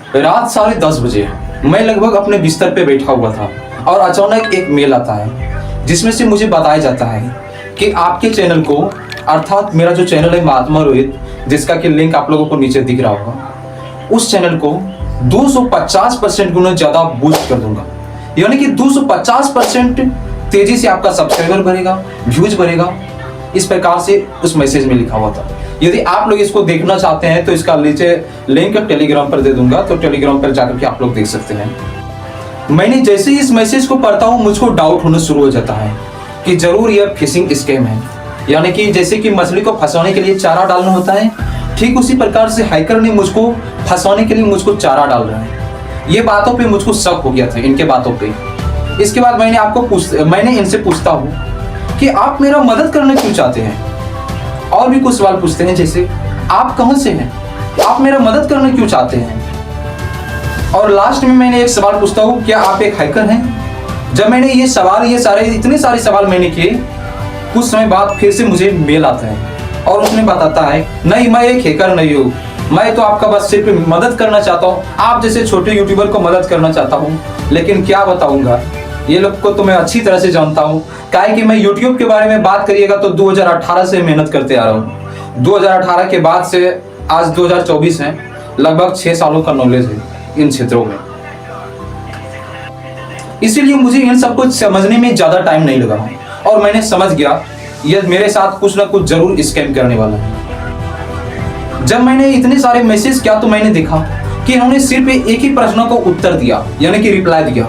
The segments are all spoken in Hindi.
रात 10:30 बजे मैं लगभग अपने बिस्तर पे बैठा हुआ था और अचानक एक मेल आता है जिसमें से मुझे बताया जाता है कि आपके चैनल को, अर्थात मेरा जो चैनल है महात्मा रोहित, जिसका कि लिंक आप लोगों को नीचे दिख रहा होगा, उस चैनल को 250% गुना ज़्यादा बूस्ट कर दूंगा। यानी कि 250% तेजी से आपका सब्सक्राइबर बढ़ेगा, व्यूज बढ़ेगा। इस प्रकार से उस मैसेज में लिखा हुआ था। यदि आप लोग इसको देखना चाहते हैं तो इसका नीचे लिंक टेलीग्राम पर दे दूंगा, तो टेलीग्राम पर जाकर के आप लोग देख सकते हैं। मैंने जैसे ही इस मैसेज को पढ़ता हूँ मुझको डाउट होना शुरू हो जाता है कि जरूर यह फिशिंग स्कैम है। यानी कि जैसे कि मछली को फंसाने के लिए चारा डालना होता है, ठीक उसी प्रकार से हैकर ने मुझको फंसाने के लिए मुझको चारा डाल रहा है। ये बातों पे मुझको शक हो गया था, इनके बातों पे। इसके बाद मैंने इनसे पूछता हूँ कि आप मेरा मदद करना क्यों चाहते हैं। और भी कुछ सवाल पूछते हैं, जैसे आप कहाँ से हैं, आप मेरा मदद करना क्यों चाहते हैं। और लास्ट में मैंने एक सवाल पूछता हूँ, क्या आप एक हैकर हैं। जब मैंने ये इतने सारे सवाल मैंने किए, कुछ समय बाद फिर से मुझे मेल आता है और उसमें बताता है, नहीं मैं एक हैकर नहीं हूँ, मैं तो आपका बस सिर्फ मदद करना चाहता हूँ, आप जैसे छोटे यूट्यूबर को मदद करना चाहता हूँ। लेकिन क्या बताऊंगा, ये लोग को तो मैं अच्छी तरह से जानता हूँ। काहे कि मैं यूट्यूब के बारे में बात करिएगा तो 2018 से मेहनत करते आ रहा हूँ। 2018 के बाद से आज 2024 है, लगभग 6 सालों का नॉलेज है इन क्षेत्रों में। इसीलिए मुझे इन सब कुछ समझने में ज्यादा टाइम नहीं लगा और मैंने समझ गया ये मेरे साथ कुछ ना कुछ जरूर स्कैम करने वाला है। जब मैंने इतने सारे मैसेज किया तो मैंने देखा कि इन्होंने सिर्फ एक ही प्रश्न को उत्तर दिया, यानी कि रिप्लाई दिया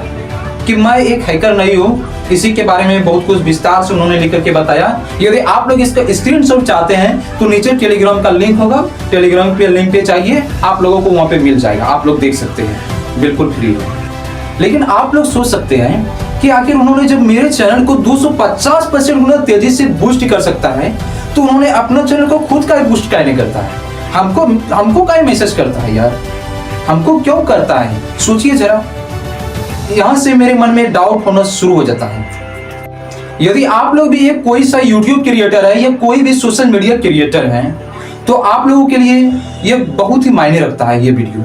कि मैं एक हैकर नहीं हूँ। इसी के बारे में बहुत कुछ विस्तार से उन्होंने लिख करके बताया। यदि आप लोग इसका स्क्रीनशॉट चाहते हैं तो नीचे टेलीग्राम का लिंक होगा, टेलीग्राम पे लिंक पे चाहिए, आप लोगों को वहां पे मिल जाएगा, आप लोग देख सकते हैं, बिल्कुल फ्री है। लेकिन आप लोग सोच सकते हैं कि आखिर उन्होंने जब मेरे चैनल को 250% गुना तेजी से बूस्ट कर सकता है तो उन्होंने अपना चैनल को खुद का बूस्ट क्यों नहीं करता है। हमको क्या मैसेज करता है यार, हमको क्यों करता है, सोचिए जरा। यहाँ से मेरे मन में डाउट होना शुरू हो जाता है। यदि आप लोग भी एक कोई सा यूट्यूब क्रिएटर है या कोई भी सोशल मीडिया क्रिएटर है तो आप लोगों के लिए ये बहुत ही मायने रखता है। ये वीडियो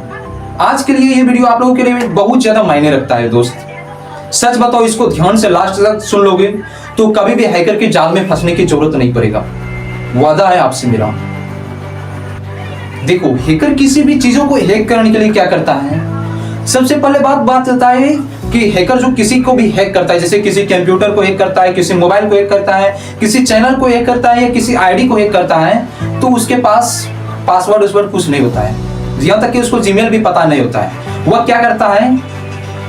आज के लिए, ये वीडियो आप लोगों के लिए बहुत ज्यादा मायने रखता है दोस्त। सच बताओ, इसको ध्यान से लास्ट तक सुन लोगे तो कभी भी हैकर के जाल में फंसने की जरूरत नहीं पड़ेगा, वादा है आपसे मेरा। देखो, हैकर किसी भी चीजों को हैक करने के लिए क्या करता है, सबसे पहले बात होता है कि हैकर जो किसी को भी हैक करता है, जैसे किसी कंप्यूटर को हैक करता है, किसी मोबाइल को हैक करता है, किसी चैनल को हैक करता है या किसी आईडी को हैक करता है, तो उसके पास पासवर्ड कुछ नहीं होता है, यहाँ तक कि उसको जीमेल भी पता नहीं होता है। वह क्या करता है,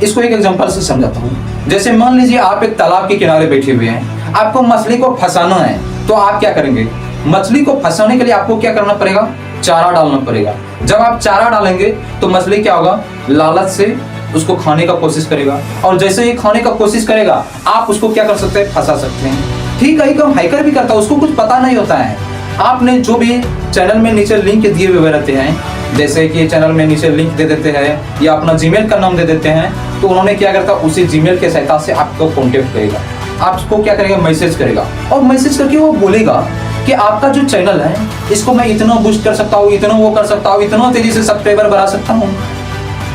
इसको एक एग्जांपल से समझाता हूँ। जैसे मान लीजिए आप एक तालाब के किनारे बैठे हुए हैं, आपको मछली को फंसाना है, तो आप क्या करेंगे, मछली को फंसाने के लिए आपको क्या करना पड़ेगा, चारा डालना पड़ेगा। जब आप चारा डालेंगे तो मछली क्या होगा, लालच से उसको खाने का कोशिश करेगा, और जैसे ही खाने का कोशिश करेगा आप उसको क्या कर सकते हैं, फंसा सकते हैं। ठीक है, काम हैकर भी करता है, उसको कुछ पता नहीं होता है। आपने जो भी चैनल में नीचे लिंक दिए हुए रहते हैं, जैसे कि चैनल में नीचे लिंक दे देते हैं या अपना जीमेल का नाम दे देते हैं, तो उन्होंने क्या करता है, उसी जीमेल के सहायता से आपको कॉन्टेक्ट करेगा, आपको क्या करेगा, मैसेज करेगा, और मैसेज करके वो बोलेगा कि आपका जो चैनल है इसको मैं इतना बूस्ट कर सकता हूँ, इतना वो कर सकता हूँ, इतना तेजी से सब्सक्राइबर बढ़ा सकता हूँ।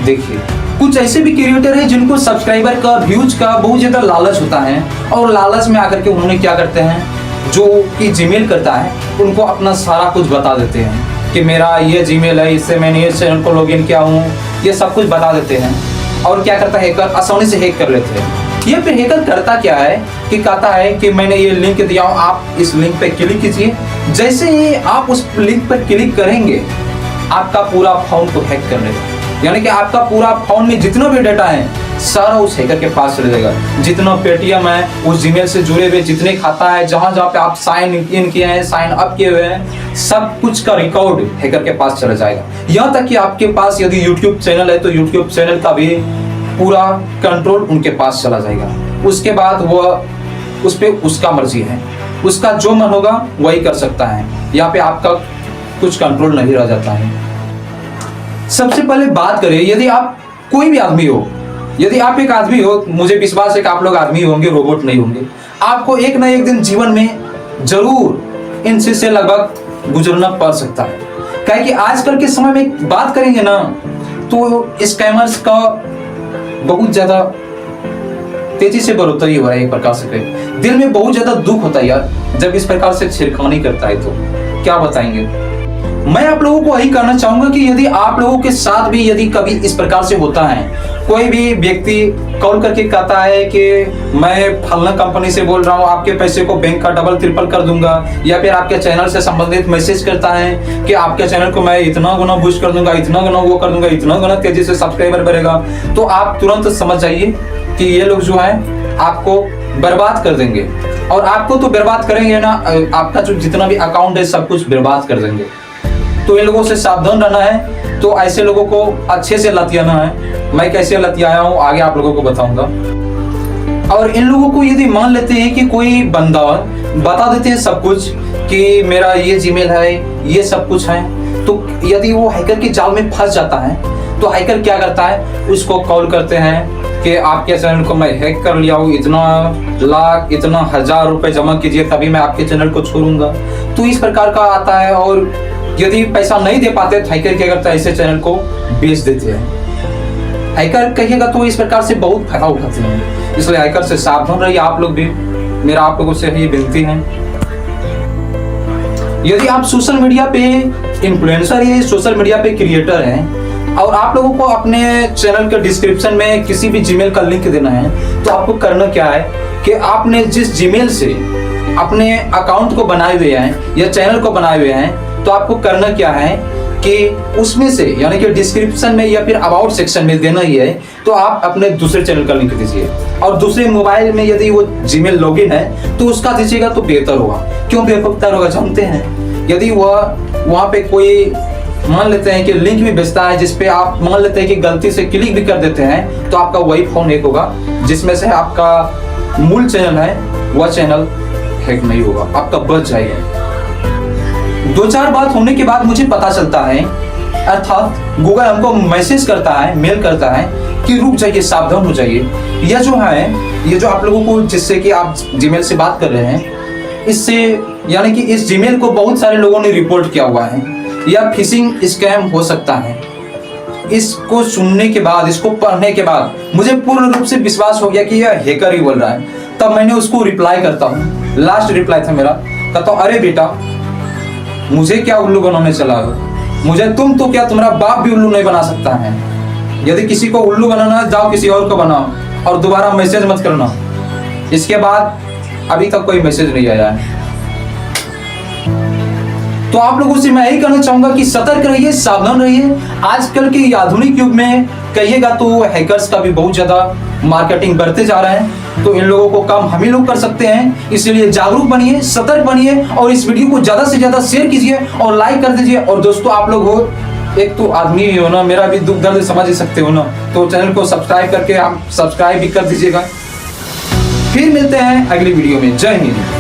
देखिए, कुछ ऐसे भी क्रिएटर हैं जिनको सब्सक्राइबर का, व्यूज का बहुत ज्यादा लालच होता है, और लालच में आकर के उन्होंने क्या करते हैं, जो कि जीमेल करता है उनको अपना सारा कुछ बता देते हैं कि मेरा ये जीमेल है, इससे मैंने ये चैनल को लॉगिन किया हूँ, ये सब कुछ बता देते हैं। और क्या करता है हैकर, आसानी से हैक कर लेते हैं। ये फिर हैकर करता क्या है कि कहता है कि मैंने ये लिंक दिया हूँ, आप इस लिंक पे क्लिक कीजिए। जैसे ही आप उस लिंक पर क्लिक करेंगे आपका पूरा फोन को हैक कर लेगा, यानी कि आपका पूरा फोन में जितना भी डाटा है सारा उस हैकर के पास चले जाएगा। जितना पेटीएम है, उस जीमेल से जुड़े हुए जितने खाता है, जहां जहां पे आप साइन इन किए हैं, साइन अप किए हुए हैं, सब कुछ का रिकॉर्ड हैकर के पास चला जाएगा। यहाँ तक कि आपके पास यदि यूट्यूब चैनल है तो यूट्यूब चैनल का भी पूरा कंट्रोल उनके पास चला जाएगा। उसके बाद वह उस पर उसका मर्जी है, उसका जो मन होगा वही कर सकता है। यहाँ पे आपका कुछ कंट्रोल नहीं रह जाता है। सबसे पहले बात करें, यदि आप कोई भी आदमी हो, यदि आप एक आदमी हो, मुझे विश्वास है कि आप लोग आदमी होंगे, रोबोट नहीं होंगे। आपको एक ना एक दिन जीवन में जरूर इन चीज से लगभग गुजरना पड़ सकता है। क्या कि आजकल के समय में बात करेंगे ना तो स्कैमर्स का बहुत ज़्यादा तेजी से बढ़ोतरी हो रहा है एक प्रकार से। दिल में बहुत ज़्यादा दुख होता है यार जब इस प्रकार से छेड़खानी करता है, तो क्या बताएंगे। मैं आप लोगों को यही कहना चाहूंगा कि यदि आप लोगों के साथ भी यदि कभी इस प्रकार से होता है, कोई भी व्यक्ति कॉल करके कहता है कि मैं फलना कंपनी से बोल रहा हूँ, आपके पैसे को बैंक का डबल ट्रिपल कर दूंगा, या फिर आपके चैनल से संबंधित मैसेज करता है कि आपके चैनल को मैं इतना गुना बूस्ट कर दूंगा, इतना गुना वो कर दूंगा, इतना गुना तेजी से सब्सक्राइबर बढ़ेगा, तो आप तुरंत समझ जाइए कि ये लोग जो है आपको बर्बाद कर देंगे। और आपको तो बर्बाद करेंगे ना, आपका जो जितना भी अकाउंट है सब कुछ बर्बाद कर देंगे। तो इन लोगों से सावधान रहना है। तो ऐसे लोगों को अच्छे से लतियाना है। मैं कैसे लतियाया हूँ आगे आप लोगों को बताऊंगा। और इन लोगों को यदि मान लेते हैं कि कोई बंदा बता देते हैं सब कुछ कि मेरा ये जीमेल है, ये सब कुछ है, तो यदि वो हैकर के जाल में फंस जाता है तो हैकर क्या करता है, उसको कॉल करते हैं कि आपके चैनल को मैं हैक कर लिया हूँ, इतना लाख इतना हजार रुपए जमा कीजिए तभी मैं आपके चैनल को छोड़ूंगा। तो इस प्रकार का आता है। और यदि पैसा नहीं दे पाते तो हैकर क्या करता है, ऐसे चैनल को बेच देते हैं। हैकर कहिएगा तो इस प्रकार से बहुत फायदा उठाते हैं, इसलिए हैकर से सावधान रहिए आप लोग भी। मेरा आप लोगों से ये विनती है। यदि आप सोशल मीडिया पे इन्फ्लुएंसर या सोशल मीडिया पे क्रिएटर हैं और आप लोगों को अपने चैनल के डिस्क्रिप्शन में किसी भी जीमेल का लिंक देना है, तो आपको करना क्या है कि आपने जिस जीमेल से अपने अकाउंट को बनाए हुए हैं या चैनल को बनाए हुए हैं, तो आपको करना क्या है कि उसमें से यानी कि डिस्क्रिप्शन में या फिर अबाउट सेक्शन में देना ही है, तो आप अपने दूसरे चैनल का लिंक दीजिए। और दूसरे मोबाइल में यदि वो जीमेल लॉगिन है तो उसका दीजिएगा तो बेहतर होगा। क्यों बेहतर होगा जानते हैं, यदि वह वहाँ पे कोई मान लेते हैं कि लिंक भी भेजता है जिसपे आप मान लेते हैं कि गलती से क्लिक भी कर देते हैं, तो आपका वही फोन हैक होगा जिसमें से आपका मूल चैनल है वह चैनल हैक नहीं होगा, आपका बच जाएगा। 2-4 बात होने के बाद मुझे पता चलता है, अर्थात गूगल हमको मैसेज करता है, मेल करता है कि रुक जाइए, सावधान हो जाइए। यह जो है, ये जो आप लोगों को जिससे कि आप जीमेल से बात कर रहे हैं, इससे यानी कि इस जीमेल को बहुत सारे लोगों ने रिपोर्ट किया हुआ है, या फिशिंग स्कैम हो सकता है। इसको सुनने के बाद, इसको पढ़ने के बाद मुझे पूर्ण रूप से विश्वास हो गया कि यह हैकर ही बोल रहा है। तब मैंने उसको रिप्लाई करता हूँ, लास्ट रिप्लाई था मेरा, कहता हूँ अरे बेटा मुझे क्या उल्लू बनाने चला हो, मुझे तुम तो क्या तुम्हारा बाप भी उल्लू नहीं बना सकता है। यदि किसी को उल्लू बनाना है जाओ किसी और को बनाओ और दोबारा मैसेज मत करना। इसके बाद अभी तक कोई मैसेज नहीं आया है। तो आप लोगों से मैं यही कहना चाहूंगा कि सतर्क रहिए, सावधान रहिए। आजकल के आधुनिक युग में कहिएगा तो हैकर्स का भी बहुत ज्यादा मार्केटिंग बढ़ते जा रहा है, तो इन लोगों को काम हम ही लोग कर सकते हैं। इसलिए जागरूक बनिए, सतर्क बनिए और इस वीडियो को ज्यादा से ज्यादा शेयर कीजिए और लाइक कर दीजिए। और दोस्तों आप लोग हो, एक तो आदमी ही हो ना, मेरा भी दुख दर्द समझ ही सकते हो ना, तो चैनल को सब्सक्राइब करके आप सब्सक्राइब भी कर दीजिएगा। फिर मिलते हैं अगली वीडियो में। जय हिंद।